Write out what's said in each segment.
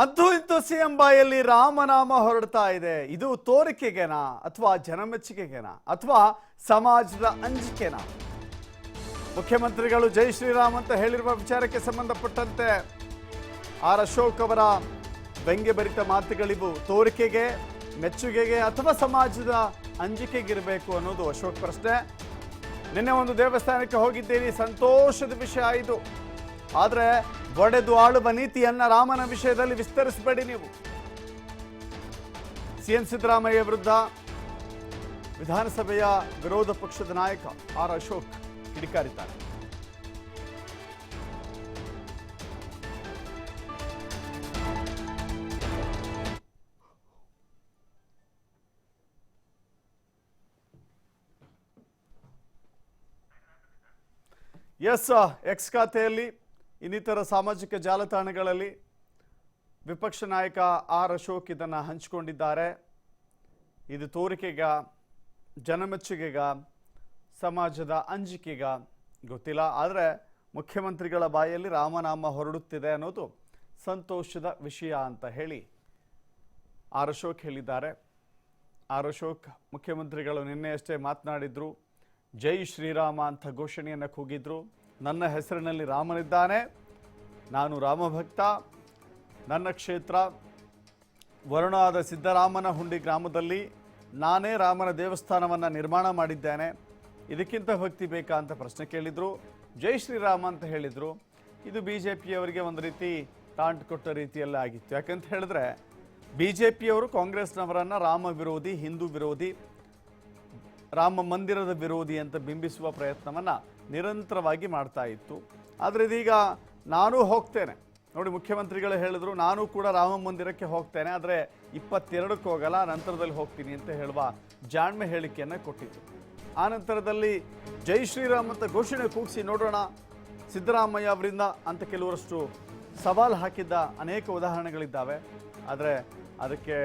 ಅಂತೂ ಇಂತೂ ಸಿಎಂ ಬಾಯಲ್ಲಿ ರಾಮನಾಮ ಹೊರಡ್ತಾ ಇದೆ. ಇದು ತೋರಿಕೆಗೆನಾ ಅಥವಾ ಜನಮೆಚ್ಚುಗೆಗೆನಾ ಅಥವಾ ಸಮಾಜದ ಅಂಜಿಕೆನಾ? ಮುಖ್ಯಮಂತ್ರಿಗಳು ಜೈ ಶ್ರೀರಾಮ್ ಅಂತ ಹೇಳಿರುವ ವಿಚಾರಕ್ಕೆ ಸಂಬಂಧಪಟ್ಟಂತೆ ಆರ್ ಅಶೋಕ್ ಅವರ ವ್ಯಂಗ್ಯಭರಿತ ಮಾತುಗಳಿವು ತೋರಿಕೆಗೆ, ಮೆಚ್ಚುಗೆಗೆ ಅಥವಾ ಸಮಾಜದ ಅಂಜಿಕೆಗಿರಬೇಕು ಅನ್ನೋದು ಅಶೋಕ್ ಪ್ರಶ್ನೆ. ನಿನ್ನೆ ಒಂದು ದೇವಸ್ಥಾನಕ್ಕೆ ಹೋಗಿದ್ದೀನಿ, ಸಂತೋಷದ ವಿಷಯ ಇದು. ಆದರೆ ಒಡೆದು ಆಳುವ ನೀತಿಯನ್ನ ರಾಮನ ವಿಷಯದಲ್ಲಿ ವಿಸ್ತರಿಸಬೇಡಿ ನೀವು. ಸಿಎಂ ಸಿದ್ದರಾಮಯ್ಯ ವಿರುದ್ಧ ವಿಧಾನಸಭೆಯ ವಿರೋಧ ಪಕ್ಷದ ನಾಯಕ ಆರ್ ಅಶೋಕ್ ಕಿಡಿಕಾರಿದ್ದಾರೆ. ಎಕ್ಸ್ ಖಾತೆಯಲ್ಲಿ ಇನ್ನಿತರ ಸಾಮಾಜಿಕ ಜಾಲತಾಣಗಳಲ್ಲಿ ವಿಪಕ್ಷ ನಾಯಕ ಆರ್ ಅಶೋಕ್ ಇದನ್ನು ಹಂಚಿಕೊಂಡಿದ್ದಾರೆ. ಇದು ತೋರಿಕೆಗ, ಜನಮೆಚ್ಚುಗೆಗ, ಸಮಾಜದ ಅಂಜಿಕೆಗ ಗೊತ್ತಿಲ್ಲ. ಆದರೆ ಮುಖ್ಯಮಂತ್ರಿಗಳ ಬಾಯಲ್ಲಿ ರಾಮನಾಮ ಹೊರಡುತ್ತಿದೆ ಅನ್ನೋದು ಸಂತೋಷದ ವಿಷಯ ಅಂತ ಹೇಳಿ ಆರ್ ಅಶೋಕ್ ಹೇಳಿದ್ದಾರೆ. ಆರ್ ಅಶೋಕ್ ಮುಖ್ಯಮಂತ್ರಿಗಳು ನಿನ್ನೆಯಷ್ಟೇ ಮಾತನಾಡಿದ್ರು. ಜೈ ಶ್ರೀರಾಮ ಅಂತ ಘೋಷಣೆಯನ್ನು ಕೂಗಿದ್ರು. ನನ್ನ ಹೆಸರಿನಲ್ಲಿ ರಾಮನಿದ್ದಾನೆ, ನಾನು ರಾಮಭಕ್ತ, ನನ್ನ ಕ್ಷೇತ್ರ ವರುಣಾದ ಸಿದ್ದರಾಮನ ಹುಂಡಿ ಗ್ರಾಮದಲ್ಲಿ ನಾನೇ ರಾಮನ ದೇವಸ್ಥಾನವನ್ನು ನಿರ್ಮಾಣ ಮಾಡಿದ್ದೇನೆ, ಇದಕ್ಕಿಂತ ಭಕ್ತಿ ಬೇಕಾ ಅಂತ ಪ್ರಶ್ನೆ ಕೇಳಿದರು. ಜೈ ಶ್ರೀರಾಮ ಅಂತ ಹೇಳಿದರು. ಇದು ಬಿ ಜೆ ಪಿಯವರಿಗೆ ಒಂದು ರೀತಿ ಟಾಂಟ್ ಕೊಟ್ಟ ರೀತಿಯಲ್ಲೇ ಆಗಿತ್ತು. ಯಾಕಂತ ಹೇಳಿದ್ರೆ ಬಿ ಜೆ ಪಿಯವರು ಕಾಂಗ್ರೆಸ್ನವರನ್ನು ರಾಮ ವಿರೋಧಿ, ಹಿಂದೂ ವಿರೋಧಿ, ರಾಮ ಮಂದಿರದ ವಿರೋಧಿ ಅಂತ ಬಿಂಬಿಸುವ ಪ್ರಯತ್ನವನ್ನು ನಿರಂತರವಾಗಿ ಮಾಡ್ತಾ ಇತ್ತು. ಆದರೆ ಇದೀಗ ನಾನೂ ಹೋಗ್ತೇನೆ ನೋಡಿ, ಮುಖ್ಯಮಂತ್ರಿಗಳು ಹೇಳಿದ್ರು ನಾನು ಕೂಡ ರಾಮ ಮಂದಿರಕ್ಕೆ ಹೋಗ್ತೇನೆ, ಆದರೆ 22ಕ್ಕೆ ಹೋಗಲ್ಲ, ನಂತರದಲ್ಲಿ ಹೋಗ್ತೀನಿ ಅಂತ ಹೇಳುವ ಜಾಣ್ಮೆ ಹೇಳಿಕೆಯನ್ನು ಕೊಟ್ಟಿತ್ತು. ಆ ನಂತರದಲ್ಲಿ ಜೈ ಶ್ರೀರಾಮ್ ಅಂತ ಘೋಷಣೆ ಕೂಗಿಸಿ ನೋಡೋಣ ಸಿದ್ದರಾಮಯ್ಯ ಅವರಿಂದ ಅಂತ ಕೆಲವರಷ್ಟು ಸವಾಲು ಹಾಕಿದ್ದ ಅನೇಕ ಉದಾಹರಣೆಗಳಿದ್ದಾವೆ. ಆದರೆ ಅದಕ್ಕೆ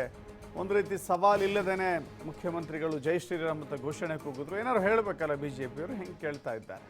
ಒಂದು ರೀತಿ ಸವಾಲಿಲ್ಲದೇನೆ ಮುಖ್ಯಮಂತ್ರಿಗಳು ಜೈ ಶ್ರೀರಾಮ್ ಅಂತ ಘೋಷಣೆ ಕೂಗಿದ್ರು. ಏನಾದ್ರು ಹೇಳಬೇಕಲ್ಲ ಬಿ ಜೆ ಪಿಯವರು, ಹಿಂಗೆ ಕೇಳ್ತಾ ಇದ್ದಾರೆ.